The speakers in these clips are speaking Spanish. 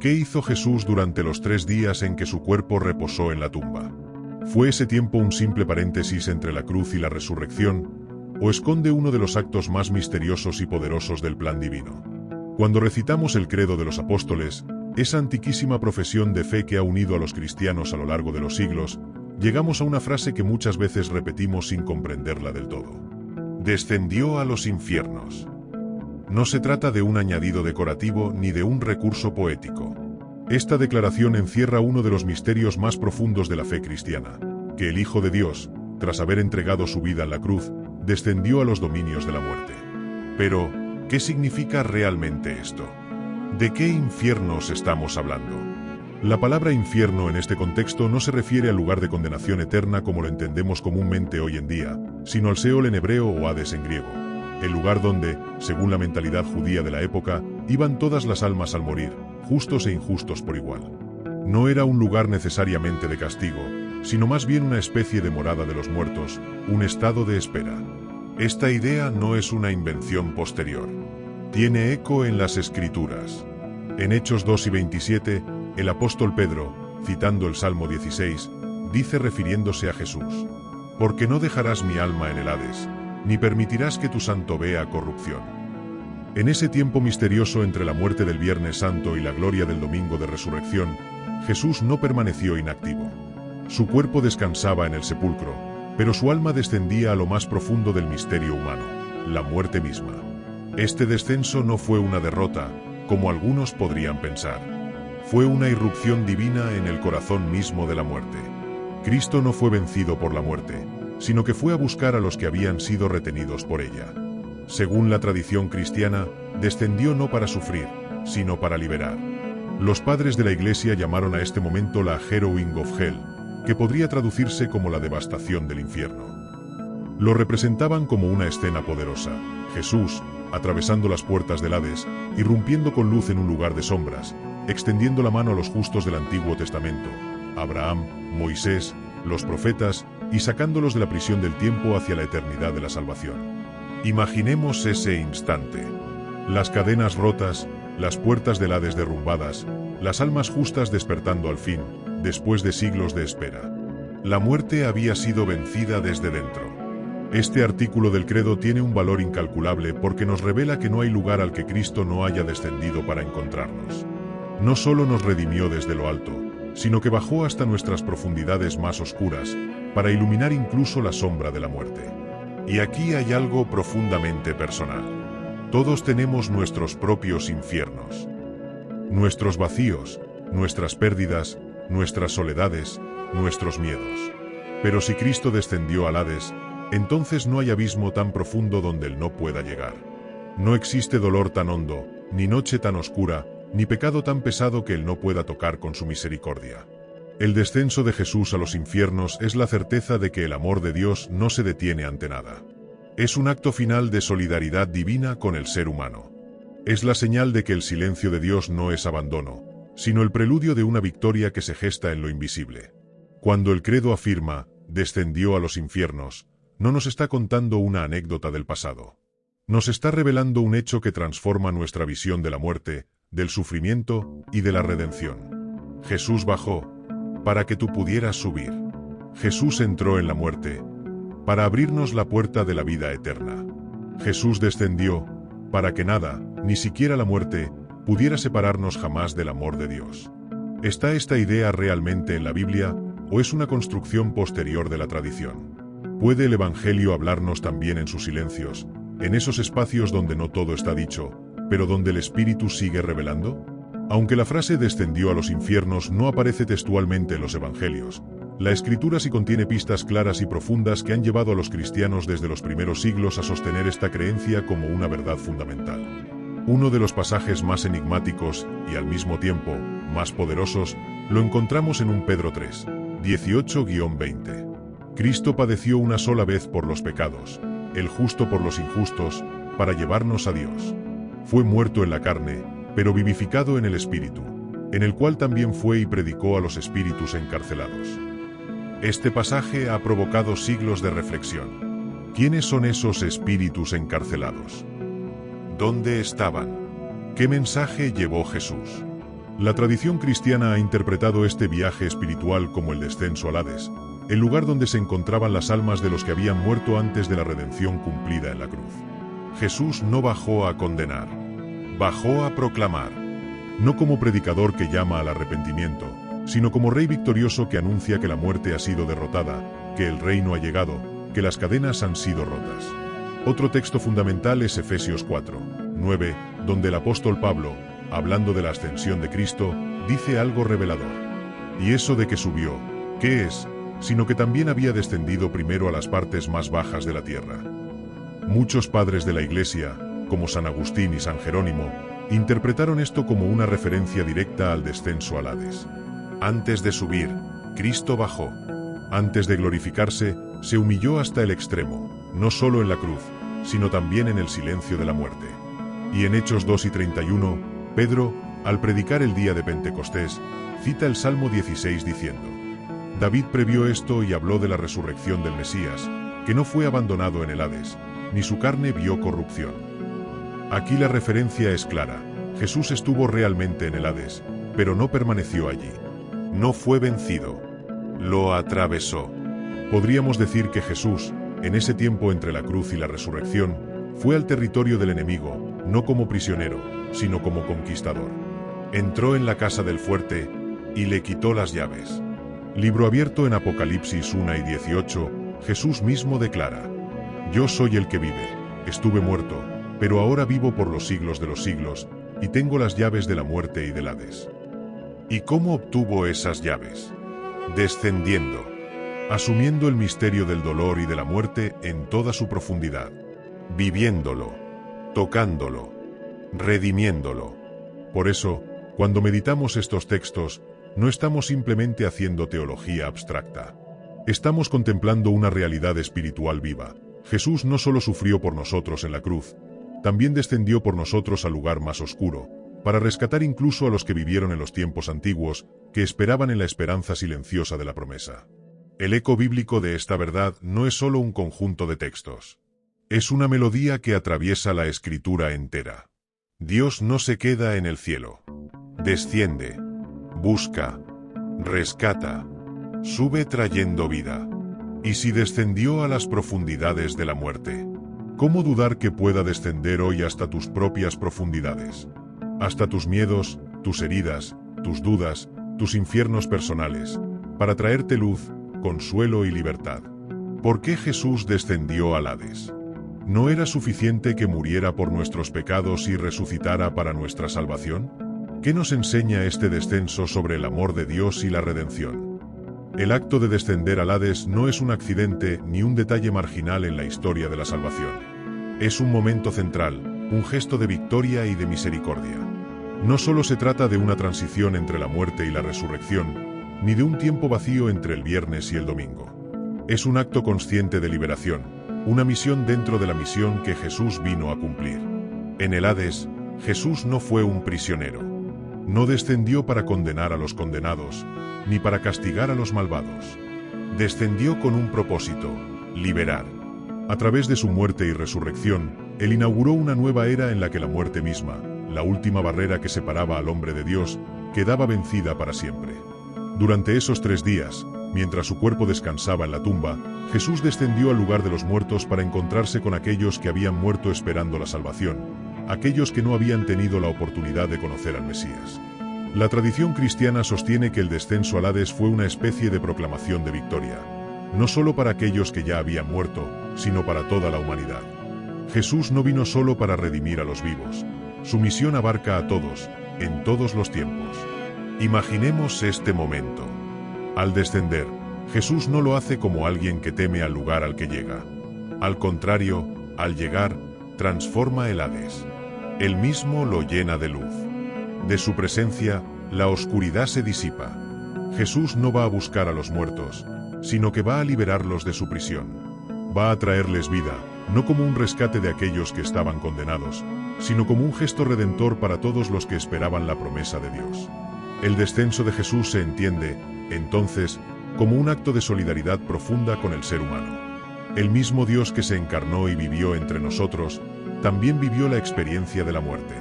¿Qué hizo Jesús durante los 3 días en que su cuerpo reposó en la tumba? ¿Fue ese tiempo un simple paréntesis entre la cruz y la resurrección? ¿O esconde uno de los actos más misteriosos y poderosos del plan divino? Cuando recitamos el credo de los apóstoles, esa antiquísima profesión de fe que ha unido a los cristianos a lo largo de los siglos, llegamos a una frase que muchas veces repetimos sin comprenderla del todo. Descendió a los infiernos. No se trata de un añadido decorativo ni de un recurso poético. Esta declaración encierra uno de los misterios más profundos de la fe cristiana, que el Hijo de Dios, tras haber entregado su vida en la cruz, descendió a los dominios de la muerte. Pero, ¿qué significa realmente esto? ¿De qué infiernos estamos hablando? La palabra infierno en este contexto no se refiere al lugar de condenación eterna como lo entendemos comúnmente hoy en día, sino al Seol en hebreo o Hades en griego, el lugar donde, según la mentalidad judía de la época, iban todas las almas al morir, justos e injustos por igual. No era un lugar necesariamente de castigo, sino más bien una especie de morada de los muertos, un estado de espera. Esta idea no es una invención posterior. Tiene eco en las Escrituras. En Hechos 2 y 27, el apóstol Pedro, citando el Salmo 16, dice refiriéndose a Jesús: «Porque no dejarás mi alma en el Hades, ni permitirás que tu santo vea corrupción». En ese tiempo misterioso entre la muerte del Viernes Santo y la gloria del Domingo de Resurrección, Jesús no permaneció inactivo. Su cuerpo descansaba en el sepulcro, pero su alma descendía a lo más profundo del misterio humano, la muerte misma. Este descenso no fue una derrota, como algunos podrían pensar. Fue una irrupción divina en el corazón mismo de la muerte. Cristo no fue vencido por la muerte, sino que fue a buscar a los que habían sido retenidos por ella. Según la tradición cristiana, descendió no para sufrir, sino para liberar. Los padres de la Iglesia llamaron a este momento la Harrowing of Hell, que podría traducirse como la devastación del infierno. Lo representaban como una escena poderosa: Jesús, atravesando las puertas del Hades, irrumpiendo con luz en un lugar de sombras, extendiendo la mano a los justos del Antiguo Testamento, Abraham, Moisés, los profetas, y sacándolos de la prisión del tiempo hacia la eternidad de la salvación. Imaginemos ese instante. Las cadenas rotas, las puertas del Hades derrumbadas, las almas justas despertando al fin, después de siglos de espera. La muerte había sido vencida desde dentro. Este artículo del credo tiene un valor incalculable porque nos revela que no hay lugar al que Cristo no haya descendido para encontrarnos. No solo nos redimió desde lo alto, sino que bajó hasta nuestras profundidades más oscuras, para iluminar incluso la sombra de la muerte. Y aquí hay algo profundamente personal. Todos tenemos nuestros propios infiernos. Nuestros vacíos, nuestras pérdidas, nuestras soledades, nuestros miedos. Pero si Cristo descendió al Hades, entonces no hay abismo tan profundo donde Él no pueda llegar. No existe dolor tan hondo, ni noche tan oscura, ni pecado tan pesado que Él no pueda tocar con su misericordia. El descenso de Jesús a los infiernos es la certeza de que el amor de Dios no se detiene ante nada. Es un acto final de solidaridad divina con el ser humano. Es la señal de que el silencio de Dios no es abandono, sino el preludio de una victoria que se gesta en lo invisible. Cuando el credo afirma, descendió a los infiernos, no nos está contando una anécdota del pasado. Nos está revelando un hecho que transforma nuestra visión de la muerte, del sufrimiento y de la redención. Jesús bajó para que tú pudieras subir. Jesús entró en la muerte para abrirnos la puerta de la vida eterna. Jesús descendió para que nada, ni siquiera la muerte, pudiera separarnos jamás del amor de Dios. ¿Está esta idea realmente en la Biblia, o es una construcción posterior de la tradición? ¿Puede el Evangelio hablarnos también en sus silencios, en esos espacios donde no todo está dicho, pero donde el Espíritu sigue revelando? Aunque la frase descendió a los infiernos no aparece textualmente en los Evangelios, la Escritura sí contiene pistas claras y profundas que han llevado a los cristianos desde los primeros siglos a sostener esta creencia como una verdad fundamental. Uno de los pasajes más enigmáticos, y al mismo tiempo, más poderosos, lo encontramos en 1 Pedro 3, 18-20. Cristo padeció una sola vez por los pecados, el justo por los injustos, para llevarnos a Dios. Fue muerto en la carne, pero vivificado en el Espíritu, en el cual también fue y predicó a los espíritus encarcelados. Este pasaje ha provocado siglos de reflexión. ¿Quiénes son esos espíritus encarcelados? ¿Dónde estaban? ¿Qué mensaje llevó Jesús? La tradición cristiana ha interpretado este viaje espiritual como el descenso al Hades, el lugar donde se encontraban las almas de los que habían muerto antes de la redención cumplida en la cruz. Jesús no bajó a condenar, bajó a proclamar, no como predicador que llama al arrepentimiento, sino como rey victorioso que anuncia que la muerte ha sido derrotada, que el reino ha llegado, que las cadenas han sido rotas. Otro texto fundamental es Efesios 4:9, donde el apóstol Pablo, hablando de la ascensión de Cristo, dice algo revelador. Y eso de que subió, ¿qué es? Sino que también había descendido primero a las partes más bajas de la tierra. Muchos padres de la Iglesia, como San Agustín y San Jerónimo, interpretaron esto como una referencia directa al descenso al Hades. Antes de subir, Cristo bajó. Antes de glorificarse, se humilló hasta el extremo, no solo en la cruz, sino también en el silencio de la muerte. Y en Hechos 2:31, Pedro, al predicar el día de Pentecostés, cita el Salmo 16 diciendo: David previó esto y habló de la resurrección del Mesías, que no fue abandonado en el Hades, ni su carne vio corrupción. Aquí la referencia es clara: Jesús estuvo realmente en el Hades, pero no permaneció allí. No fue vencido. Lo atravesó. Podríamos decir que Jesús, en ese tiempo entre la cruz y la resurrección, fue al territorio del enemigo, no como prisionero, sino como conquistador. Entró en la casa del fuerte y le quitó las llaves. Libro abierto en Apocalipsis 1:18, Jesús mismo declara: Yo soy el que vive, estuve muerto, pero ahora vivo por los siglos de los siglos, y tengo las llaves de la muerte y del Hades. ¿Y cómo obtuvo esas llaves? Descendiendo, asumiendo el misterio del dolor y de la muerte en toda su profundidad, viviéndolo, tocándolo, redimiéndolo. Por eso, cuando meditamos estos textos, no estamos simplemente haciendo teología abstracta. Estamos contemplando una realidad espiritual viva. Jesús no solo sufrió por nosotros en la cruz, también descendió por nosotros al lugar más oscuro, para rescatar incluso a los que vivieron en los tiempos antiguos, que esperaban en la esperanza silenciosa de la promesa. El eco bíblico de esta verdad no es solo un conjunto de textos. Es una melodía que atraviesa la escritura entera. Dios no se queda en el cielo. Desciende, busca, rescata, sube trayendo vida. Y si descendió a las profundidades de la muerte, ¿cómo dudar que pueda descender hoy hasta tus propias profundidades? Hasta tus miedos, tus heridas, tus dudas, tus infiernos personales, para traerte luz, consuelo y libertad. ¿Por qué Jesús descendió al Hades? ¿No era suficiente que muriera por nuestros pecados y resucitara para nuestra salvación? ¿Qué nos enseña este descenso sobre el amor de Dios y la redención? El acto de descender al Hades no es un accidente ni un detalle marginal en la historia de la salvación. Es un momento central, un gesto de victoria y de misericordia. No solo se trata de una transición entre la muerte y la resurrección, ni de un tiempo vacío entre el viernes y el domingo. Es un acto consciente de liberación, una misión dentro de la misión que Jesús vino a cumplir. En el Hades, Jesús no fue un prisionero. No descendió para condenar a los condenados, ni para castigar a los malvados. Descendió con un propósito: liberar. A través de su muerte y resurrección, Él inauguró una nueva era en la que la muerte misma, la última barrera que separaba al hombre de Dios, quedaba vencida para siempre. Durante esos 3 días, mientras su cuerpo descansaba en la tumba, Jesús descendió al lugar de los muertos para encontrarse con aquellos que habían muerto esperando la salvación, aquellos que no habían tenido la oportunidad de conocer al Mesías. La tradición cristiana sostiene que el descenso al Hades fue una especie de proclamación de victoria, no solo para aquellos que ya habían muerto, sino para toda la humanidad. Jesús no vino solo para redimir a los vivos. Su misión abarca a todos, en todos los tiempos. Imaginemos este momento. Al descender, Jesús no lo hace como alguien que teme al lugar al que llega. Al contrario, al llegar, transforma el Hades. Él mismo lo llena de luz. De su presencia, la oscuridad se disipa. Jesús no va a buscar a los muertos, sino que va a liberarlos de su prisión. Va a traerles vida, no como un rescate de aquellos que estaban condenados, sino como un gesto redentor para todos los que esperaban la promesa de Dios. El descenso de Jesús se entiende, entonces, como un acto de solidaridad profunda con el ser humano. El mismo Dios que se encarnó y vivió entre nosotros, también vivió la experiencia de la muerte.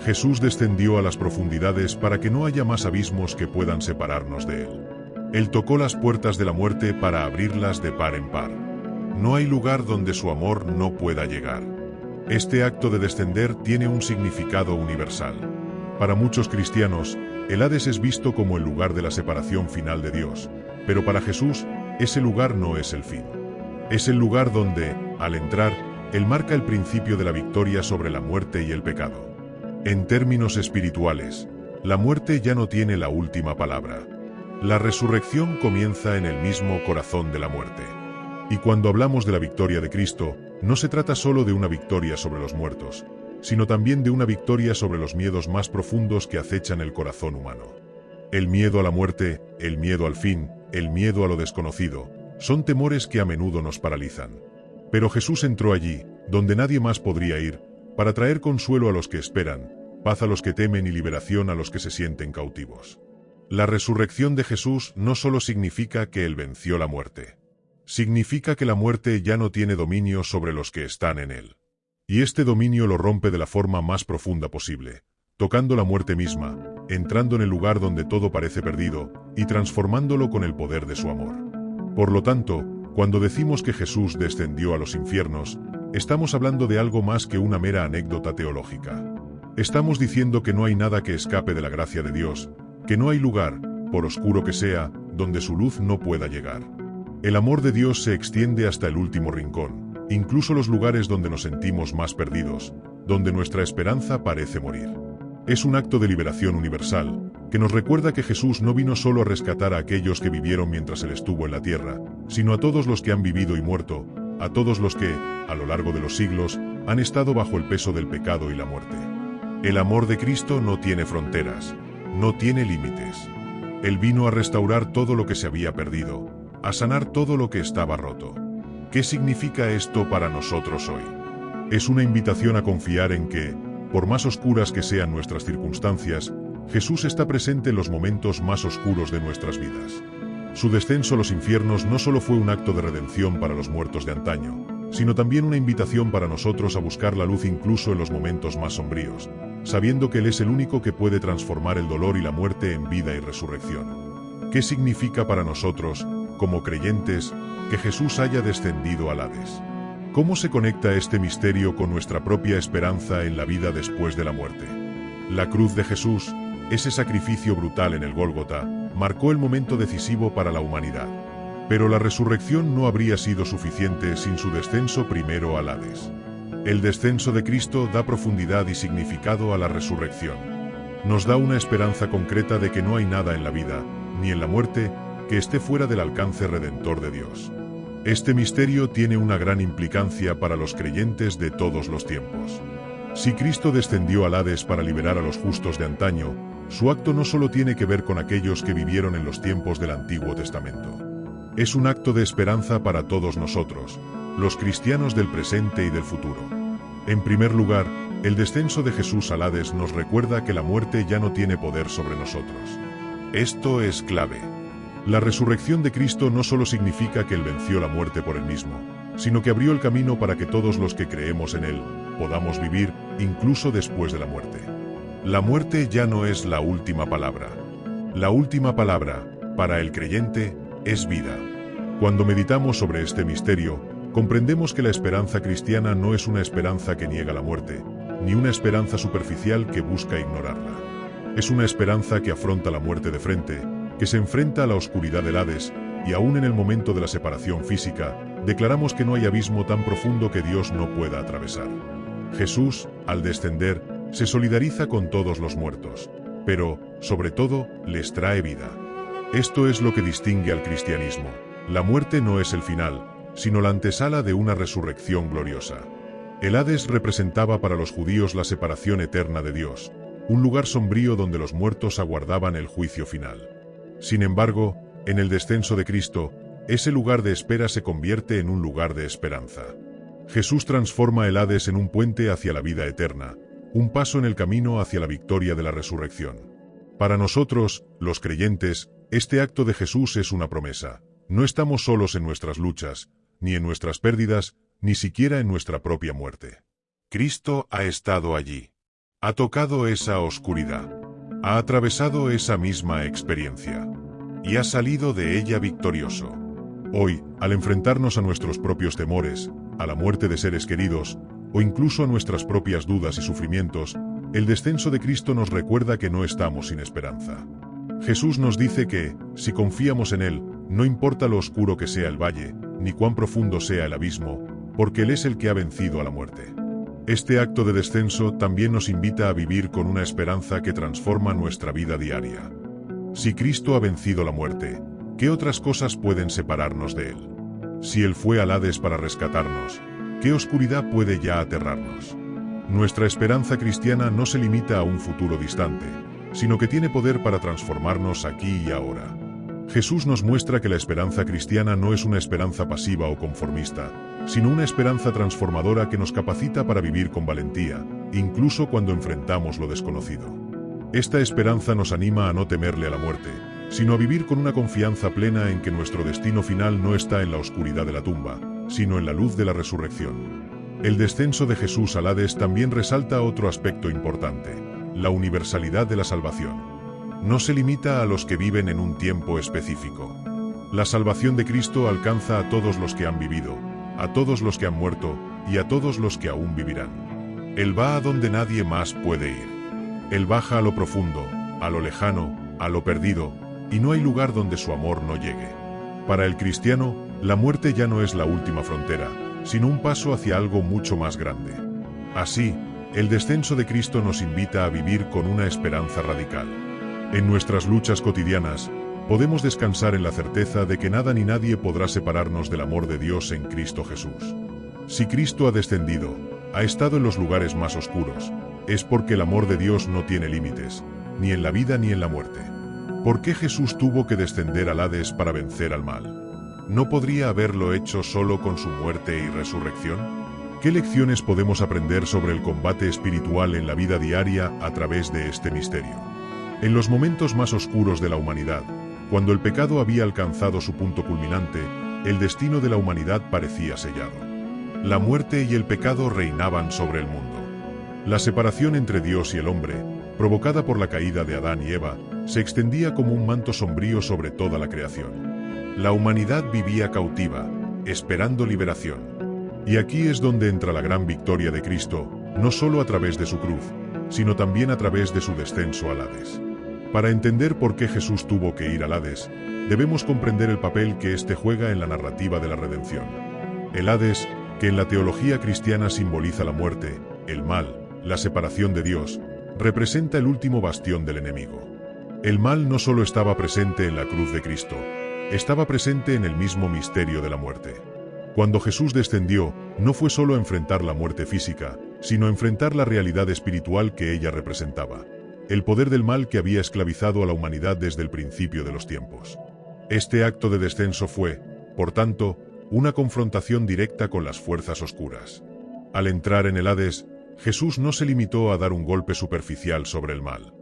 Jesús descendió a las profundidades para que no haya más abismos que puedan separarnos de Él. Él tocó las puertas de la muerte para abrirlas de par en par. No hay lugar donde su amor no pueda llegar. Este acto de descender tiene un significado universal. Para muchos cristianos, el Hades es visto como el lugar de la separación final de Dios, pero para Jesús, ese lugar no es el fin. Es el lugar donde, al entrar, Él marca el principio de la victoria sobre la muerte y el pecado. En términos espirituales, la muerte ya no tiene la última palabra. La resurrección comienza en el mismo corazón de la muerte. Y cuando hablamos de la victoria de Cristo, no se trata solo de una victoria sobre los muertos, sino también de una victoria sobre los miedos más profundos que acechan el corazón humano. El miedo a la muerte, el miedo al fin, el miedo a lo desconocido, son temores que a menudo nos paralizan. Pero Jesús entró allí, donde nadie más podría ir, para traer consuelo a los que esperan, paz a los que temen y liberación a los que se sienten cautivos. La resurrección de Jesús no solo significa que Él venció la muerte. Significa que la muerte ya no tiene dominio sobre los que están en Él. Y este dominio lo rompe de la forma más profunda posible, tocando la muerte misma, entrando en el lugar donde todo parece perdido, y transformándolo con el poder de su amor. Por lo tanto, cuando decimos que Jesús descendió a los infiernos, estamos hablando de algo más que una mera anécdota teológica. Estamos diciendo que no hay nada que escape de la gracia de Dios, que no hay lugar, por oscuro que sea, donde su luz no pueda llegar. El amor de Dios se extiende hasta el último rincón, incluso los lugares donde nos sentimos más perdidos, donde nuestra esperanza parece morir. Es un acto de liberación universal, que nos recuerda que Jesús no vino solo a rescatar a aquellos que vivieron mientras Él estuvo en la tierra, sino a todos los que han vivido y muerto, a todos los que, a lo largo de los siglos, han estado bajo el peso del pecado y la muerte. El amor de Cristo no tiene fronteras, no tiene límites. Él vino a restaurar todo lo que se había perdido, a sanar todo lo que estaba roto. ¿Qué significa esto para nosotros hoy? Es una invitación a confiar en que, por más oscuras que sean nuestras circunstancias, Jesús está presente en los momentos más oscuros de nuestras vidas. Su descenso a los infiernos no solo fue un acto de redención para los muertos de antaño, sino también una invitación para nosotros a buscar la luz incluso en los momentos más sombríos, sabiendo que Él es el único que puede transformar el dolor y la muerte en vida y resurrección. ¿Qué significa para nosotros, como creyentes, que Jesús haya descendido al Hades? ¿Cómo se conecta este misterio con nuestra propia esperanza en la vida después de la muerte? La cruz de Jesús, ese sacrificio brutal en el Gólgota, marcó el momento decisivo para la humanidad. Pero la resurrección no habría sido suficiente sin su descenso primero al Hades. El descenso de Cristo da profundidad y significado a la resurrección. Nos da una esperanza concreta de que no hay nada en la vida, ni en la muerte, que esté fuera del alcance redentor de Dios. Este misterio tiene una gran implicancia para los creyentes de todos los tiempos. Si Cristo descendió al Hades para liberar a los justos de antaño, su acto no solo tiene que ver con aquellos que vivieron en los tiempos del Antiguo Testamento. Es un acto de esperanza para todos nosotros, los cristianos del presente y del futuro. En primer lugar, el descenso de Jesús al Hades nos recuerda que la muerte ya no tiene poder sobre nosotros. Esto es clave. La resurrección de Cristo no solo significa que Él venció la muerte por Él mismo, sino que abrió el camino para que todos los que creemos en Él podamos vivir, incluso después de la muerte. La muerte ya no es la última palabra. La última palabra, para el creyente, es vida. Cuando meditamos sobre este misterio, comprendemos que la esperanza cristiana no es una esperanza que niega la muerte, ni una esperanza superficial que busca ignorarla. Es una esperanza que afronta la muerte de frente, que se enfrenta a la oscuridad del Hades, y aún en el momento de la separación física, declaramos que no hay abismo tan profundo que Dios no pueda atravesar. Jesús, al descender, se solidariza con todos los muertos, pero, sobre todo, les trae vida. Esto es lo que distingue al cristianismo. La muerte no es el final, sino la antesala de una resurrección gloriosa. El Hades representaba para los judíos la separación eterna de Dios, un lugar sombrío donde los muertos aguardaban el juicio final. Sin embargo, en el descenso de Cristo, ese lugar de espera se convierte en un lugar de esperanza. Jesús transforma el Hades en un puente hacia la vida eterna, un paso en el camino hacia la victoria de la resurrección. Para nosotros, los creyentes, este acto de Jesús es una promesa. No estamos solos en nuestras luchas, ni en nuestras pérdidas, ni siquiera en nuestra propia muerte. Cristo ha estado allí. Ha tocado esa oscuridad. Ha atravesado esa misma experiencia. Y ha salido de ella victorioso. Hoy, al enfrentarnos a nuestros propios temores, a la muerte de seres queridos, o incluso a nuestras propias dudas y sufrimientos, el descenso de Cristo nos recuerda que no estamos sin esperanza. Jesús nos dice que, si confiamos en Él, no importa lo oscuro que sea el valle, ni cuán profundo sea el abismo, porque Él es el que ha vencido a la muerte. Este acto de descenso también nos invita a vivir con una esperanza que transforma nuestra vida diaria. Si Cristo ha vencido la muerte, ¿qué otras cosas pueden separarnos de Él? Si Él fue al Hades para rescatarnos, ¿qué oscuridad puede ya aterrarnos? Nuestra esperanza cristiana no se limita a un futuro distante, sino que tiene poder para transformarnos aquí y ahora. Jesús nos muestra que la esperanza cristiana no es una esperanza pasiva o conformista, sino una esperanza transformadora que nos capacita para vivir con valentía, incluso cuando enfrentamos lo desconocido. Esta esperanza nos anima a no temerle a la muerte, sino a vivir con una confianza plena en que nuestro destino final no está en la oscuridad de la tumba, sino en la luz de la resurrección. El descenso de Jesús al Hades también resalta otro aspecto importante: la universalidad de la salvación. No se limita a los que viven en un tiempo específico. La salvación de Cristo alcanza a todos los que han vivido, a todos los que han muerto y a todos los que aún vivirán. Él va a donde nadie más puede ir. Él baja a lo profundo, a lo lejano, a lo perdido, y no hay lugar donde su amor no llegue. Para el cristiano, la muerte ya no es la última frontera, sino un paso hacia algo mucho más grande. Así, el descenso de Cristo nos invita a vivir con una esperanza radical. En nuestras luchas cotidianas, podemos descansar en la certeza de que nada ni nadie podrá separarnos del amor de Dios en Cristo Jesús. Si Cristo ha descendido, ha estado en los lugares más oscuros, es porque el amor de Dios no tiene límites, ni en la vida ni en la muerte. ¿Por qué Jesús tuvo que descender al Hades para vencer al mal? ¿No podría haberlo hecho solo con su muerte y resurrección? ¿Qué lecciones podemos aprender sobre el combate espiritual en la vida diaria a través de este misterio? En los momentos más oscuros de la humanidad, cuando el pecado había alcanzado su punto culminante, el destino de la humanidad parecía sellado. La muerte y el pecado reinaban sobre el mundo. La separación entre Dios y el hombre, provocada por la caída de Adán y Eva, se extendía como un manto sombrío sobre toda la creación. La humanidad vivía cautiva, esperando liberación. Y aquí es donde entra la gran victoria de Cristo, no solo a través de su cruz, sino también a través de su descenso al Hades. Para entender por qué Jesús tuvo que ir al Hades, debemos comprender el papel que éste juega en la narrativa de la redención. El Hades, que en la teología cristiana simboliza la muerte, el mal, la separación de Dios, representa el último bastión del enemigo. El mal no solo estaba presente en la cruz de Cristo, estaba presente en el mismo misterio de la muerte. Cuando Jesús descendió, no fue solo enfrentar la muerte física, sino enfrentar la realidad espiritual que ella representaba. El poder del mal que había esclavizado a la humanidad desde el principio de los tiempos. Este acto de descenso fue, por tanto, una confrontación directa con las fuerzas oscuras. Al entrar en el Hades, Jesús no se limitó a dar un golpe superficial sobre el mal.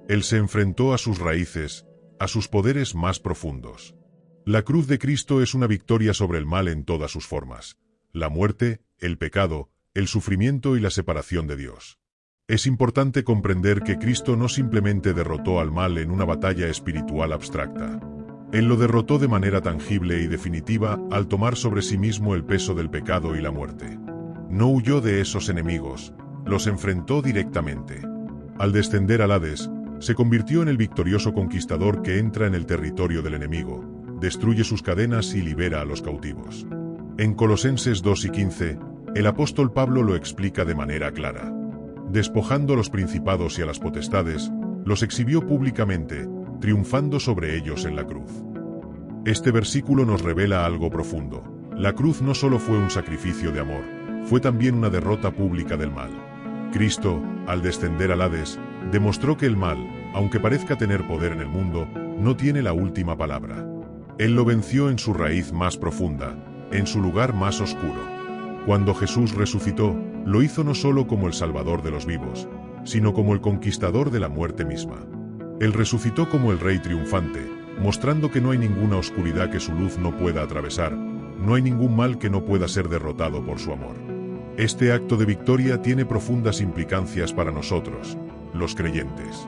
Él se enfrentó a sus raíces, a sus poderes más profundos. La cruz de Cristo es una victoria sobre el mal en todas sus formas: la muerte, el pecado, el sufrimiento y la separación de Dios. Es importante comprender que Cristo no simplemente derrotó al mal en una batalla espiritual abstracta. Él lo derrotó de manera tangible y definitiva al tomar sobre sí mismo el peso del pecado y la muerte. No huyó de esos enemigos, los enfrentó directamente. Al descender al Hades, se convirtió en el victorioso conquistador que entra en el territorio del enemigo, destruye sus cadenas y libera a los cautivos. En Colosenses 2:15, el apóstol Pablo lo explica de manera clara. Despojando a los principados y a las potestades, los exhibió públicamente, triunfando sobre ellos en la cruz. Este versículo nos revela algo profundo. La cruz no solo fue un sacrificio de amor, fue también una derrota pública del mal. Cristo, al descender al Hades, demostró que el mal, aunque parezca tener poder en el mundo, no tiene la última palabra. Él lo venció en su raíz más profunda, en su lugar más oscuro. Cuando Jesús resucitó, lo hizo no solo como el Salvador de los vivos, sino como el conquistador de la muerte misma. Él resucitó como el Rey triunfante, mostrando que no hay ninguna oscuridad que su luz no pueda atravesar, no hay ningún mal que no pueda ser derrotado por su amor. Este acto de victoria tiene profundas implicancias para nosotros, los creyentes.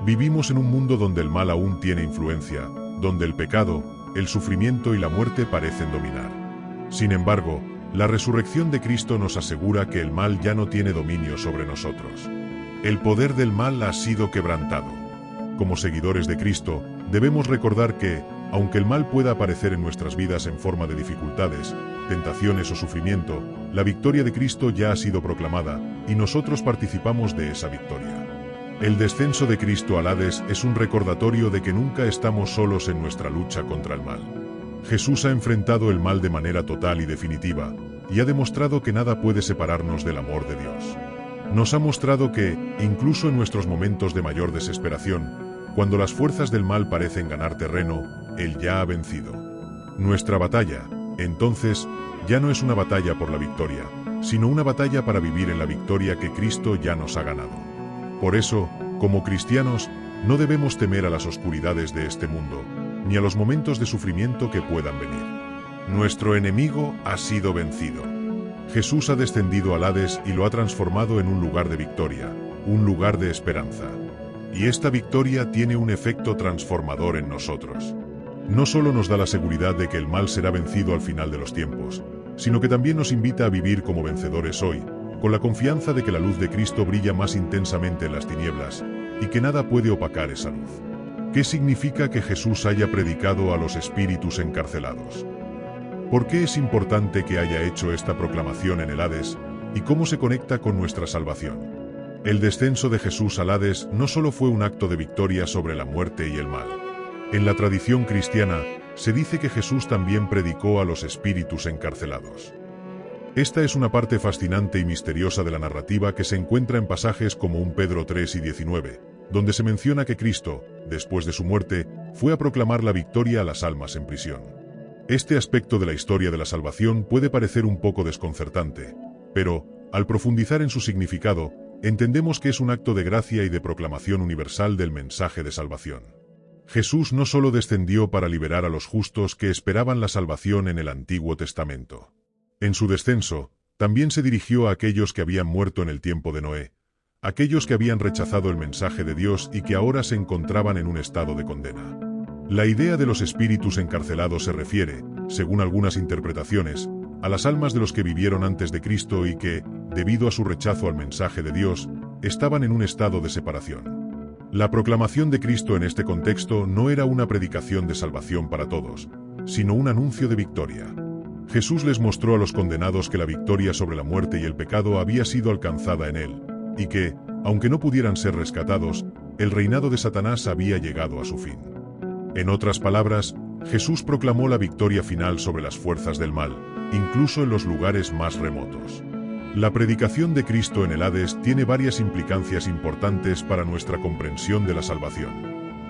Vivimos en un mundo donde el mal aún tiene influencia, donde el pecado, el sufrimiento y la muerte parecen dominar. Sin embargo, la resurrección de Cristo nos asegura que el mal ya no tiene dominio sobre nosotros. El poder del mal ha sido quebrantado. Como seguidores de Cristo, debemos recordar que, aunque el mal pueda aparecer en nuestras vidas en forma de dificultades, tentaciones o sufrimiento, la victoria de Cristo ya ha sido proclamada, y nosotros participamos de esa victoria. El descenso de Cristo al Hades es un recordatorio de que nunca estamos solos en nuestra lucha contra el mal. Jesús ha enfrentado el mal de manera total y definitiva, y ha demostrado que nada puede separarnos del amor de Dios. Nos ha mostrado que, incluso en nuestros momentos de mayor desesperación, cuando las fuerzas del mal parecen ganar terreno, Él ya ha vencido. Nuestra batalla, entonces, ya no es una batalla por la victoria, sino una batalla para vivir en la victoria que Cristo ya nos ha ganado. Por eso, como cristianos, no debemos temer a las oscuridades de este mundo, ni a los momentos de sufrimiento que puedan venir. Nuestro enemigo ha sido vencido. Jesús ha descendido al Hades y lo ha transformado en un lugar de victoria, un lugar de esperanza. Y esta victoria tiene un efecto transformador en nosotros. No solo nos da la seguridad de que el mal será vencido al final de los tiempos, sino que también nos invita a vivir como vencedores hoy, con la confianza de que la luz de Cristo brilla más intensamente en las tinieblas, y que nada puede opacar esa luz. ¿Qué significa que Jesús haya predicado a los espíritus encarcelados? ¿Por qué es importante que haya hecho esta proclamación en el Hades, y cómo se conecta con nuestra salvación? El descenso de Jesús al Hades no solo fue un acto de victoria sobre la muerte y el mal. En la tradición cristiana, se dice que Jesús también predicó a los espíritus encarcelados. Esta es una parte fascinante y misteriosa de la narrativa que se encuentra en pasajes como 1 Pedro 3 y 19, donde se menciona que Cristo, después de su muerte, fue a proclamar la victoria a las almas en prisión. Este aspecto de la historia de la salvación puede parecer un poco desconcertante, pero, al profundizar en su significado, entendemos que es un acto de gracia y de proclamación universal del mensaje de salvación. Jesús no solo descendió para liberar a los justos que esperaban la salvación en el Antiguo Testamento. En su descenso, también se dirigió a aquellos que habían muerto en el tiempo de Noé, aquellos que habían rechazado el mensaje de Dios y que ahora se encontraban en un estado de condena. La idea de los espíritus encarcelados se refiere, según algunas interpretaciones, a las almas de los que vivieron antes de Cristo y que, debido a su rechazo al mensaje de Dios, estaban en un estado de separación. La proclamación de Cristo en este contexto no era una predicación de salvación para todos, sino un anuncio de victoria. Jesús les mostró a los condenados que la victoria sobre la muerte y el pecado había sido alcanzada en Él, y que, aunque no pudieran ser rescatados, el reinado de Satanás había llegado a su fin. En otras palabras, Jesús proclamó la victoria final sobre las fuerzas del mal, incluso en los lugares más remotos. La predicación de Cristo en el Hades tiene varias implicancias importantes para nuestra comprensión de la salvación.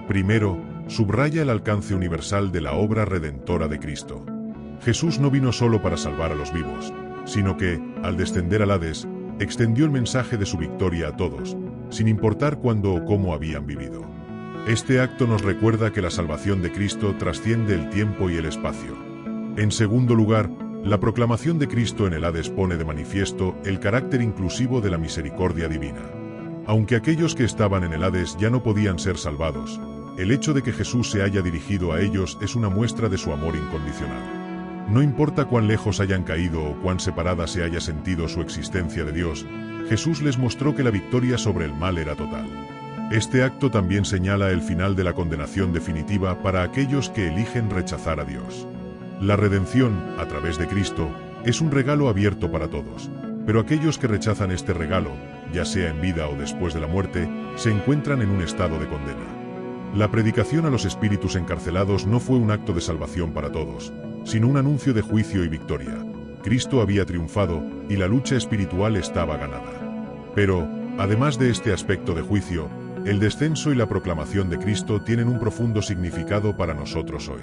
Primero, subraya el alcance universal de la obra redentora de Cristo. Jesús no vino solo para salvar a los vivos, sino que, al descender al Hades, extendió el mensaje de su victoria a todos, sin importar cuándo o cómo habían vivido. Este acto nos recuerda que la salvación de Cristo trasciende el tiempo y el espacio. En segundo lugar, la proclamación de Cristo en el Hades pone de manifiesto el carácter inclusivo de la misericordia divina. Aunque aquellos que estaban en el Hades ya no podían ser salvados, el hecho de que Jesús se haya dirigido a ellos es una muestra de su amor incondicional. No importa cuán lejos hayan caído o cuán separada se haya sentido su existencia de Dios, Jesús les mostró que la victoria sobre el mal era total. Este acto también señala el final de la condenación definitiva para aquellos que eligen rechazar a Dios. La redención, a través de Cristo, es un regalo abierto para todos, pero aquellos que rechazan este regalo, ya sea en vida o después de la muerte, se encuentran en un estado de condena. La predicación a los espíritus encarcelados no fue un acto de salvación para todos, sino un anuncio de juicio y victoria. Cristo había triunfado, y la lucha espiritual estaba ganada. Pero, además de este aspecto de juicio, el descenso y la proclamación de Cristo tienen un profundo significado para nosotros hoy.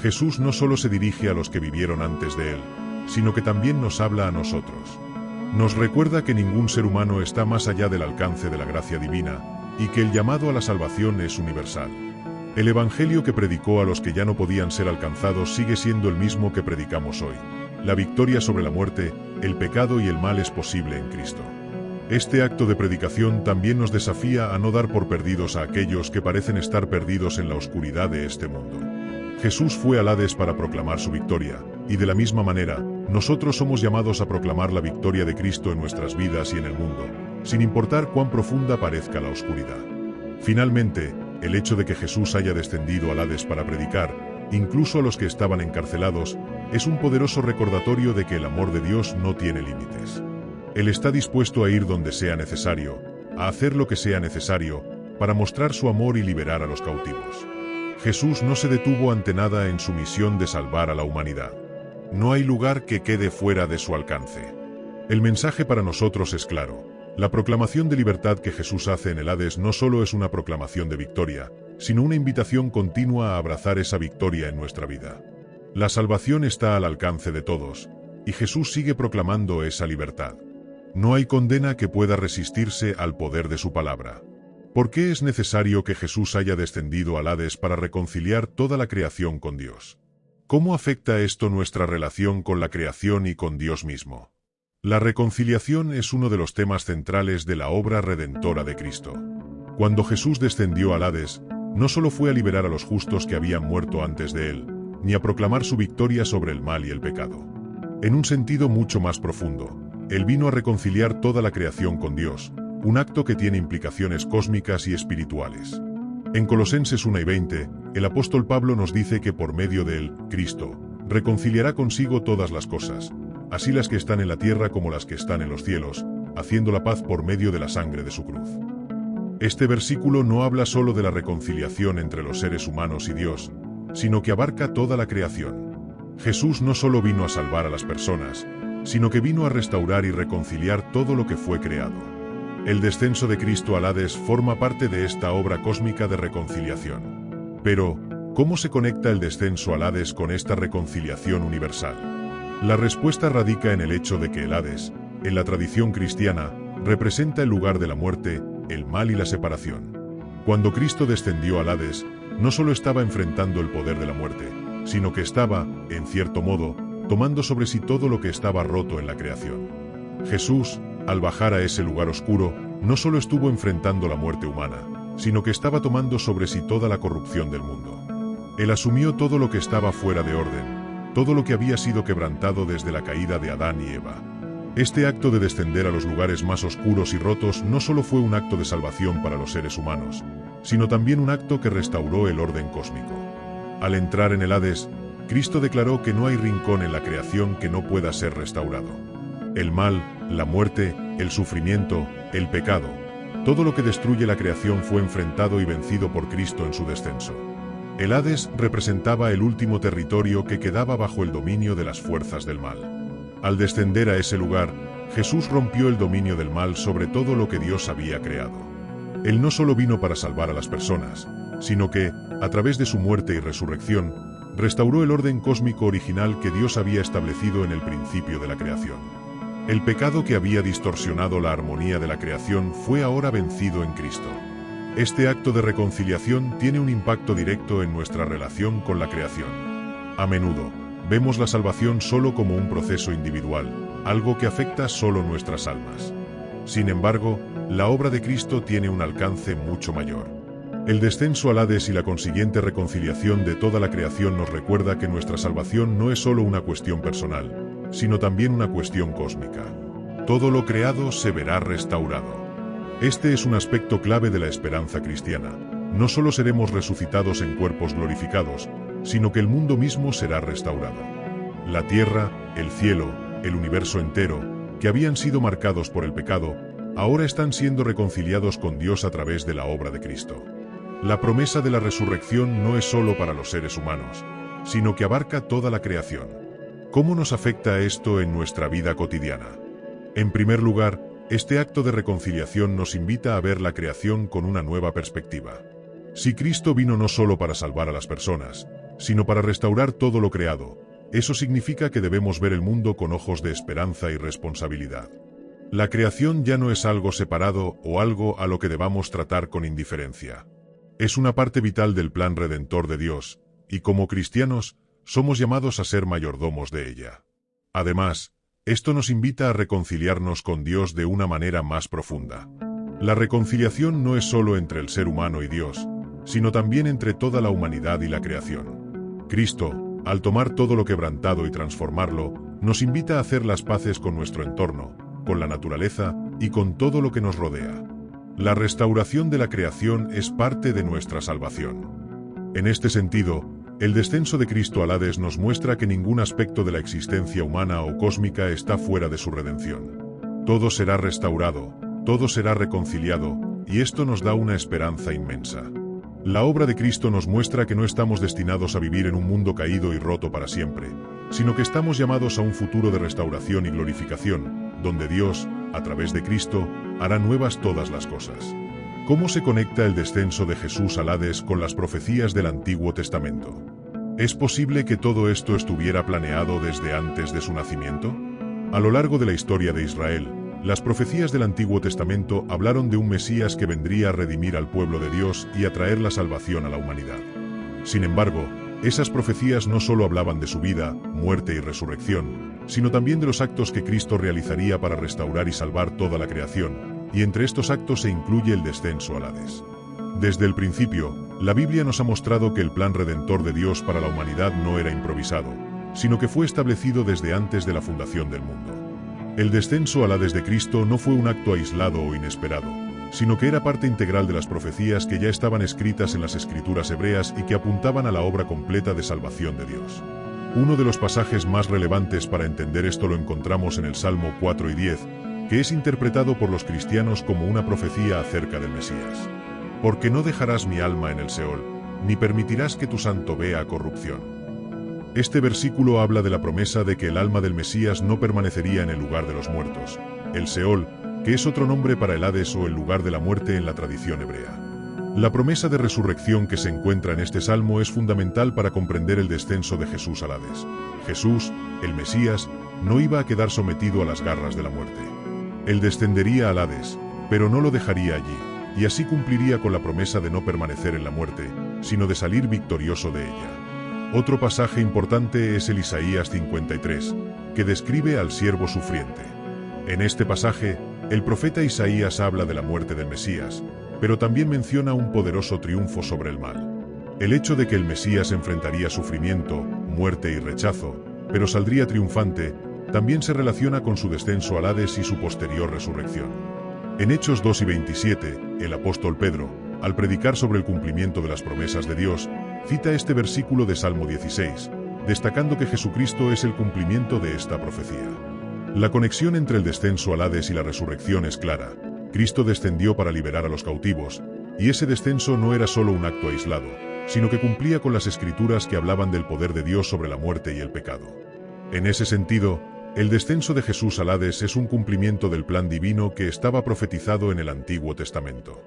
Jesús no solo se dirige a los que vivieron antes de Él, sino que también nos habla a nosotros. Nos recuerda que ningún ser humano está más allá del alcance de la gracia divina, y que el llamado a la salvación es universal. El evangelio que predicó a los que ya no podían ser alcanzados sigue siendo el mismo que predicamos hoy. la victoria sobre la muerte, el pecado y el mal es posible en Cristo. Este acto de predicación también nos desafía a no dar por perdidos a aquellos que parecen estar perdidos en la oscuridad de este mundo. Jesús fue al Hades para proclamar su victoria, y de la misma manera, nosotros somos llamados a proclamar la victoria de Cristo en nuestras vidas y en el mundo, sin importar cuán profunda parezca la oscuridad. Finalmente, el hecho de que Jesús haya descendido al Hades para predicar, incluso a los que estaban encarcelados, es un poderoso recordatorio de que el amor de Dios no tiene límites. Él está dispuesto a ir donde sea necesario, a hacer lo que sea necesario, para mostrar su amor y liberar a los cautivos. Jesús no se detuvo ante nada en su misión de salvar a la humanidad. No hay lugar que quede fuera de su alcance. El mensaje para nosotros es claro. La proclamación de libertad que Jesús hace en el Hades no solo es una proclamación de victoria, sino una invitación continua a abrazar esa victoria en nuestra vida. La salvación está al alcance de todos, y Jesús sigue proclamando esa libertad. No hay condena que pueda resistirse al poder de su palabra. ¿Por qué es necesario que Jesús haya descendido al Hades para reconciliar toda la creación con Dios? ¿Cómo afecta esto nuestra relación con la creación y con Dios mismo? La reconciliación es uno de los temas centrales de la obra redentora de Cristo. Cuando Jesús descendió al Hades, no solo fue a liberar a los justos que habían muerto antes de él, ni a proclamar su victoria sobre el mal y el pecado. En un sentido mucho más profundo, Él vino a reconciliar toda la creación con Dios, un acto que tiene implicaciones cósmicas y espirituales. En Colosenses 1:20, el apóstol Pablo nos dice que por medio de él, Cristo, reconciliará consigo todas las cosas, así las que están en la tierra como las que están en los cielos, haciendo la paz por medio de la sangre de su cruz. Este versículo no habla solo de la reconciliación entre los seres humanos y Dios, sino que abarca toda la creación. Jesús no solo vino a salvar a las personas, sino que vino a restaurar y reconciliar todo lo que fue creado. El descenso de Cristo al Hades forma parte de esta obra cósmica de reconciliación. Pero, ¿cómo se conecta el descenso al Hades con esta reconciliación universal? La respuesta radica en el hecho de que el Hades, en la tradición cristiana, representa el lugar de la muerte, el mal y la separación. Cuando Cristo descendió al Hades, no solo estaba enfrentando el poder de la muerte, sino que estaba, en cierto modo, tomando sobre sí todo lo que estaba roto en la creación. Jesús, al bajar a ese lugar oscuro, no solo estuvo enfrentando la muerte humana, sino que estaba tomando sobre sí toda la corrupción del mundo. Él asumió todo lo que estaba fuera de orden, todo lo que había sido quebrantado desde la caída de Adán y Eva. Este acto de descender a los lugares más oscuros y rotos no solo fue un acto de salvación para los seres humanos, sino también un acto que restauró el orden cósmico. Al entrar en el Hades, Cristo declaró que no hay rincón en la creación que no pueda ser restaurado. El mal, la muerte, el sufrimiento, el pecado, todo lo que destruye la creación fue enfrentado y vencido por Cristo en su descenso. El Hades representaba el último territorio que quedaba bajo el dominio de las fuerzas del mal. Al descender a ese lugar, Jesús rompió el dominio del mal sobre todo lo que Dios había creado. Él no solo vino para salvar a las personas, sino que, a través de su muerte y resurrección, restauró el orden cósmico original que Dios había establecido en el principio de la creación. El pecado que había distorsionado la armonía de la creación fue ahora vencido en Cristo. Este acto de reconciliación tiene un impacto directo en nuestra relación con la creación. A menudo, vemos la salvación solo como un proceso individual, algo que afecta solo nuestras almas. Sin embargo, la obra de Cristo tiene un alcance mucho mayor. El descenso al Hades y la consiguiente reconciliación de toda la creación nos recuerda que nuestra salvación no es solo una cuestión personal, sino también una cuestión cósmica. Todo lo creado se verá restaurado. Este es un aspecto clave de la esperanza cristiana. No solo seremos resucitados en cuerpos glorificados, sino que el mundo mismo será restaurado. La tierra, el cielo, el universo entero, que habían sido marcados por el pecado, ahora están siendo reconciliados con Dios a través de la obra de Cristo. La promesa de la resurrección no es solo para los seres humanos, sino que abarca toda la creación. ¿Cómo nos afecta esto en nuestra vida cotidiana? En primer lugar, este acto de reconciliación nos invita a ver la creación con una nueva perspectiva. Si Cristo vino no solo para salvar a las personas, sino para restaurar todo lo creado, eso significa que debemos ver el mundo con ojos de esperanza y responsabilidad. La creación ya no es algo separado o algo a lo que debamos tratar con indiferencia. Es una parte vital del plan redentor de Dios, y como cristianos, somos llamados a ser mayordomos de ella. Además, esto nos invita a reconciliarnos con Dios de una manera más profunda. La reconciliación no es solo entre el ser humano y Dios, sino también entre toda la humanidad y la creación. Cristo, al tomar todo lo quebrantado y transformarlo, nos invita a hacer las paces con nuestro entorno, con la naturaleza y con todo lo que nos rodea. La restauración de la creación es parte de nuestra salvación. En este sentido, el descenso de Cristo al Hades nos muestra que ningún aspecto de la existencia humana o cósmica está fuera de su redención. Todo será restaurado, todo será reconciliado, y esto nos da una esperanza inmensa. La obra de Cristo nos muestra que no estamos destinados a vivir en un mundo caído y roto para siempre, sino que estamos llamados a un futuro de restauración y glorificación, donde Dios, a través de Cristo, hará nuevas todas las cosas. ¿Cómo se conecta el descenso de Jesús al Hades con las profecías del Antiguo Testamento? ¿Es posible que todo esto estuviera planeado desde antes de su nacimiento? A lo largo de la historia de Israel, las profecías del Antiguo Testamento hablaron de un Mesías que vendría a redimir al pueblo de Dios y a traer la salvación a la humanidad. Sin embargo, esas profecías no solo hablaban de su vida, muerte y resurrección, sino también de los actos que Cristo realizaría para restaurar y salvar toda la creación, y entre estos actos se incluye el descenso al Hades. Desde el principio, la Biblia nos ha mostrado que el plan redentor de Dios para la humanidad no era improvisado, sino que fue establecido desde antes de la fundación del mundo. El descenso al Hades de Cristo no fue un acto aislado o inesperado, sino que era parte integral de las profecías que ya estaban escritas en las Escrituras hebreas y que apuntaban a la obra completa de salvación de Dios. Uno de los pasajes más relevantes para entender esto lo encontramos en el Salmo 4 y 10, que es interpretado por los cristianos como una profecía acerca del Mesías. Porque no dejarás mi alma en el Seol, ni permitirás que tu santo vea corrupción. Este versículo habla de la promesa de que el alma del Mesías no permanecería en el lugar de los muertos, el Seol, que es otro nombre para el Hades o el lugar de la muerte en la tradición hebrea. La promesa de resurrección que se encuentra en este salmo es fundamental para comprender el descenso de Jesús al Hades. Jesús, el Mesías, no iba a quedar sometido a las garras de la muerte. Él descendería al Hades, pero no lo dejaría allí, y así cumpliría con la promesa de no permanecer en la muerte, sino de salir victorioso de ella. Otro pasaje importante es el Isaías 53, que describe al siervo sufriente. En este pasaje, el profeta Isaías habla de la muerte del Mesías, pero también menciona un poderoso triunfo sobre el mal. El hecho de que el Mesías enfrentaría sufrimiento, muerte y rechazo, pero saldría triunfante, también se relaciona con su descenso al Hades y su posterior resurrección. En Hechos 2 y 27, el apóstol Pedro, al predicar sobre el cumplimiento de las promesas de Dios, cita este versículo de Salmo 16, destacando que Jesucristo es el cumplimiento de esta profecía. La conexión entre el descenso al Hades y la resurrección es clara. Cristo descendió para liberar a los cautivos, y ese descenso no era solo un acto aislado, sino que cumplía con las Escrituras que hablaban del poder de Dios sobre la muerte y el pecado. En ese sentido, el descenso de Jesús al Hades es un cumplimiento del plan divino que estaba profetizado en el Antiguo Testamento.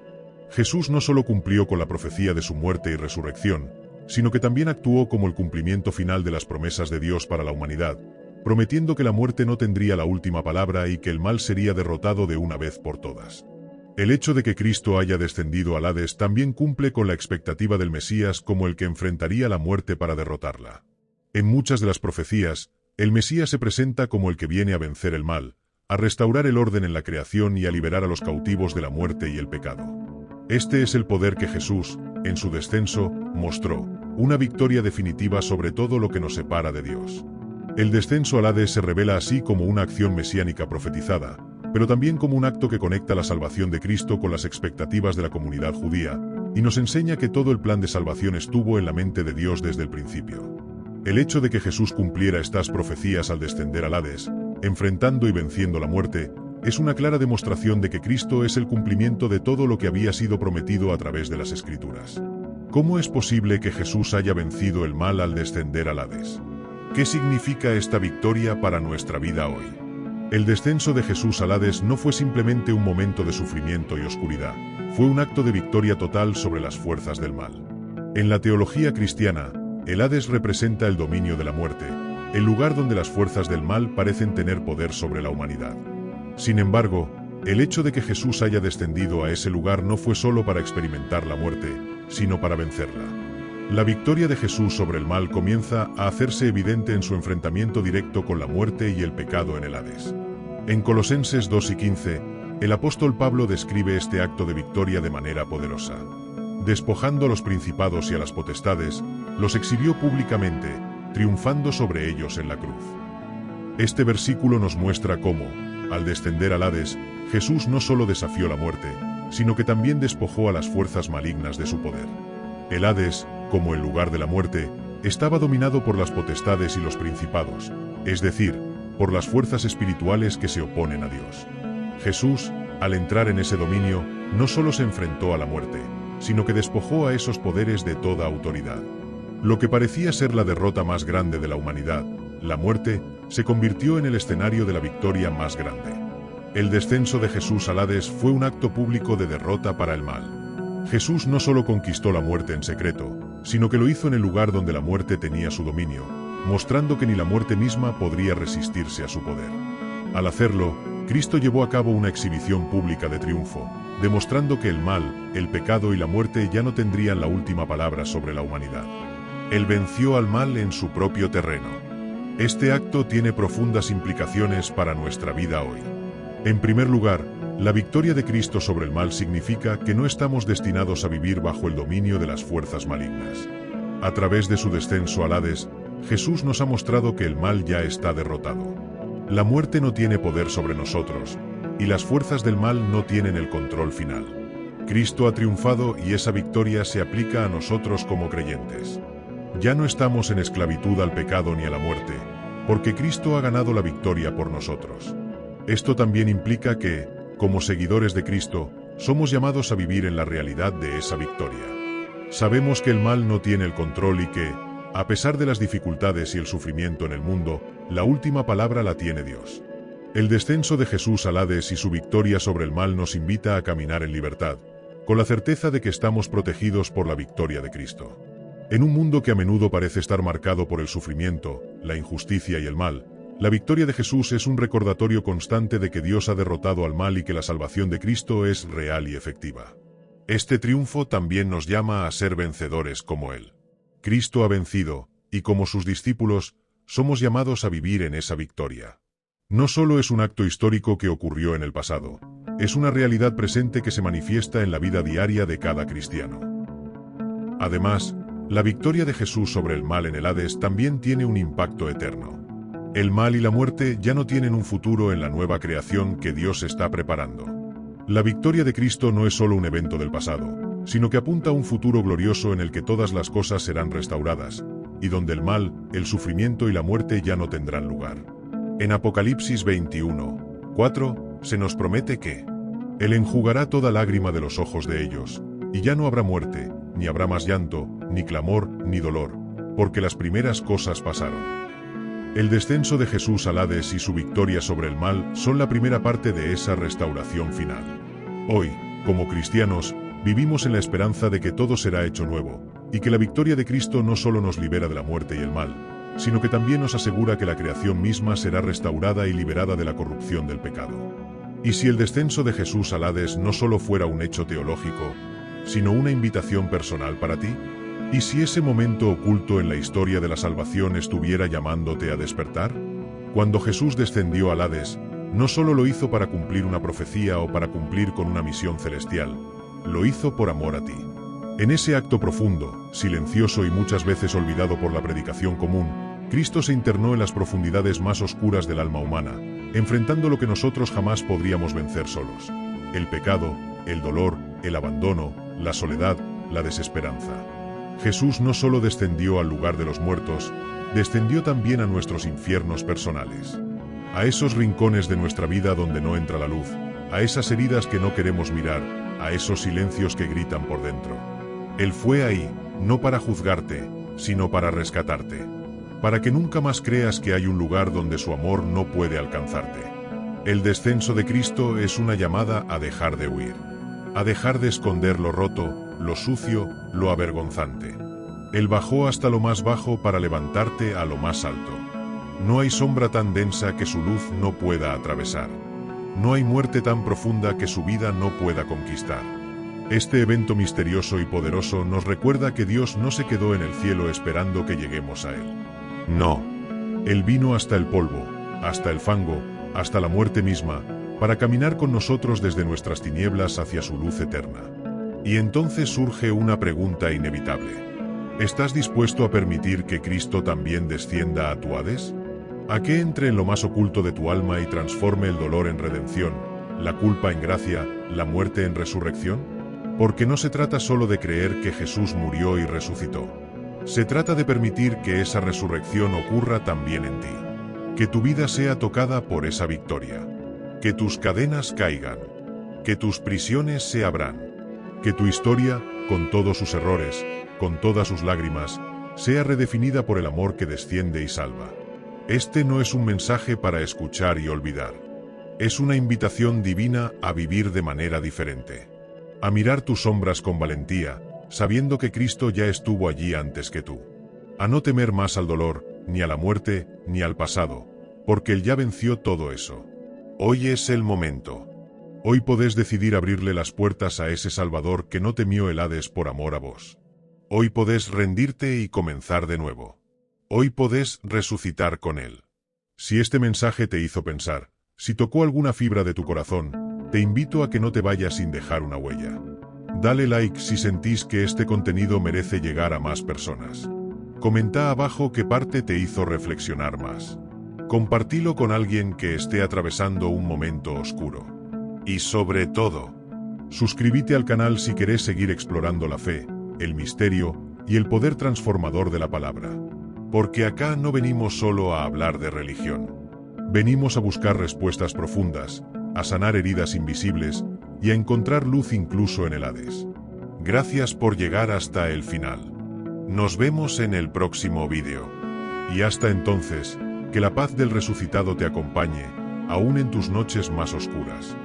Jesús no solo cumplió con la profecía de su muerte y resurrección, sino que también actuó como el cumplimiento final de las promesas de Dios para la humanidad, prometiendo que la muerte no tendría la última palabra y que el mal sería derrotado de una vez por todas. El hecho de que Cristo haya descendido al Hades también cumple con la expectativa del Mesías como el que enfrentaría la muerte para derrotarla. En muchas de las profecías, el Mesías se presenta como el que viene a vencer el mal, a restaurar el orden en la creación y a liberar a los cautivos de la muerte y el pecado. Este es el poder que Jesús, en su descenso, mostró, una victoria definitiva sobre todo lo que nos separa de Dios. El descenso al Hades se revela así como una acción mesiánica profetizada, pero también como un acto que conecta la salvación de Cristo con las expectativas de la comunidad judía, y nos enseña que todo el plan de salvación estuvo en la mente de Dios desde el principio. El hecho de que Jesús cumpliera estas profecías al descender al Hades, enfrentando y venciendo la muerte, es una clara demostración de que Cristo es el cumplimiento de todo lo que había sido prometido a través de las Escrituras. ¿Cómo es posible que Jesús haya vencido el mal al descender al Hades? ¿Qué significa esta victoria para nuestra vida hoy? El descenso de Jesús al Hades no fue simplemente un momento de sufrimiento y oscuridad, fue un acto de victoria total sobre las fuerzas del mal. En la teología cristiana, el Hades representa el dominio de la muerte, el lugar donde las fuerzas del mal parecen tener poder sobre la humanidad. Sin embargo, el hecho de que Jesús haya descendido a ese lugar no fue solo para experimentar la muerte, sino para vencerla. La victoria de Jesús sobre el mal comienza a hacerse evidente en su enfrentamiento directo con la muerte y el pecado en el Hades. En Colosenses 2:15, el apóstol Pablo describe este acto de victoria de manera poderosa. Despojando a los principados y a las potestades, los exhibió públicamente, triunfando sobre ellos en la cruz. Este versículo nos muestra cómo, al descender al Hades, Jesús no solo desafió la muerte, sino que también despojó a las fuerzas malignas de su poder. El Hades, como el lugar de la muerte, estaba dominado por las potestades y los principados, es decir, por las fuerzas espirituales que se oponen a Dios. Jesús, al entrar en ese dominio, no solo se enfrentó a la muerte, sino que despojó a esos poderes de toda autoridad. Lo que parecía ser la derrota más grande de la humanidad, la muerte, se convirtió en el escenario de la victoria más grande. El descenso de Jesús al Hades fue un acto público de derrota para el mal. Jesús no solo conquistó la muerte en secreto, sino que lo hizo en el lugar donde la muerte tenía su dominio, mostrando que ni la muerte misma podría resistirse a su poder. Al hacerlo, Cristo llevó a cabo una exhibición pública de triunfo, demostrando que el mal, el pecado y la muerte ya no tendrían la última palabra sobre la humanidad. Él venció al mal en su propio terreno. Este acto tiene profundas implicaciones para nuestra vida hoy. En primer lugar, la victoria de Cristo sobre el mal significa que no estamos destinados a vivir bajo el dominio de las fuerzas malignas. A través de su descenso al Hades, Jesús nos ha mostrado que el mal ya está derrotado. La muerte no tiene poder sobre nosotros, y las fuerzas del mal no tienen el control final. Cristo ha triunfado y esa victoria se aplica a nosotros como creyentes. Ya no estamos en esclavitud al pecado ni a la muerte, porque Cristo ha ganado la victoria por nosotros. Esto también implica que, como seguidores de Cristo, somos llamados a vivir en la realidad de esa victoria. Sabemos que el mal no tiene el control y que, a pesar de las dificultades y el sufrimiento en el mundo, la última palabra la tiene Dios. El descenso de Jesús al Hades y su victoria sobre el mal nos invita a caminar en libertad, con la certeza de que estamos protegidos por la victoria de Cristo. En un mundo que a menudo parece estar marcado por el sufrimiento, la injusticia y el mal, la victoria de Jesús es un recordatorio constante de que Dios ha derrotado al mal y que la salvación de Cristo es real y efectiva. Este triunfo también nos llama a ser vencedores como Él. Cristo ha vencido, y como sus discípulos, somos llamados a vivir en esa victoria. No solo es un acto histórico que ocurrió en el pasado, es una realidad presente que se manifiesta en la vida diaria de cada cristiano. Además, la victoria de Jesús sobre el mal en el Hades también tiene un impacto eterno. El mal y la muerte ya no tienen un futuro en la nueva creación que Dios está preparando. La victoria de Cristo no es solo un evento del pasado, sino que apunta a un futuro glorioso en el que todas las cosas serán restauradas, y donde el mal, el sufrimiento y la muerte ya no tendrán lugar. En Apocalipsis 21:4, se nos promete que Él enjugará toda lágrima de los ojos de ellos, y ya no habrá muerte, ni habrá más llanto, ni clamor, ni dolor, porque las primeras cosas pasaron. El descenso de Jesús al Hades y su victoria sobre el mal son la primera parte de esa restauración final. Hoy, como cristianos, vivimos en la esperanza de que todo será hecho nuevo, y que la victoria de Cristo no solo nos libera de la muerte y el mal, sino que también nos asegura que la creación misma será restaurada y liberada de la corrupción del pecado. Y si el descenso de Jesús al Hades no solo fuera un hecho teológico, sino una invitación personal para ti, ¿y si ese momento oculto en la historia de la salvación estuviera llamándote a despertar? Cuando Jesús descendió al Hades, no solo lo hizo para cumplir una profecía o para cumplir con una misión celestial, lo hizo por amor a ti. En ese acto profundo, silencioso y muchas veces olvidado por la predicación común, Cristo se internó en las profundidades más oscuras del alma humana, enfrentando lo que nosotros jamás podríamos vencer solos: el pecado, el dolor, el abandono, la soledad, la desesperanza. Jesús no solo descendió al lugar de los muertos, descendió también a nuestros infiernos personales. A esos rincones de nuestra vida donde no entra la luz, a esas heridas que no queremos mirar, a esos silencios que gritan por dentro. Él fue ahí, no para juzgarte, sino para rescatarte. Para que nunca más creas que hay un lugar donde su amor no puede alcanzarte. El descenso de Cristo es una llamada a dejar de huir. A dejar de esconder lo roto, lo sucio, lo avergonzante. Él bajó hasta lo más bajo para levantarte a lo más alto. No hay sombra tan densa que su luz no pueda atravesar. No hay muerte tan profunda que su vida no pueda conquistar. Este evento misterioso y poderoso nos recuerda que Dios no se quedó en el cielo esperando que lleguemos a Él. No. Él vino hasta el polvo, hasta el fango, hasta la muerte misma, para caminar con nosotros desde nuestras tinieblas hacia su luz eterna. Y entonces surge una pregunta inevitable. ¿Estás dispuesto a permitir que Cristo también descienda a tu Hades? ¿A que entre en lo más oculto de tu alma y transforme el dolor en redención, la culpa en gracia, la muerte en resurrección? Porque no se trata solo de creer que Jesús murió y resucitó. Se trata de permitir que esa resurrección ocurra también en ti. Que tu vida sea tocada por esa victoria. Que tus cadenas caigan. Que tus prisiones se abran. Que tu historia, con todos sus errores, con todas sus lágrimas, sea redefinida por el amor que desciende y salva. Este no es un mensaje para escuchar y olvidar. Es una invitación divina a vivir de manera diferente. A mirar tus sombras con valentía, sabiendo que Cristo ya estuvo allí antes que tú. A no temer más al dolor, ni a la muerte, ni al pasado, porque Él ya venció todo eso. Hoy es el momento. Hoy podés decidir abrirle las puertas a ese Salvador que no temió el Hades por amor a vos. Hoy podés rendirte y comenzar de nuevo. Hoy podés resucitar con Él. Si este mensaje te hizo pensar, si tocó alguna fibra de tu corazón, te invito a que no te vayas sin dejar una huella. Dale like si sentís que este contenido merece llegar a más personas. Comenta abajo qué parte te hizo reflexionar más. Compartilo con alguien que esté atravesando un momento oscuro. Y sobre todo, suscríbete al canal si querés seguir explorando la fe, el misterio y el poder transformador de la palabra. Porque acá no venimos solo a hablar de religión. Venimos a buscar respuestas profundas, a sanar heridas invisibles y a encontrar luz incluso en el Hades. Gracias por llegar hasta el final. Nos vemos en el próximo vídeo. Y hasta entonces, que la paz del resucitado te acompañe, aún en tus noches más oscuras.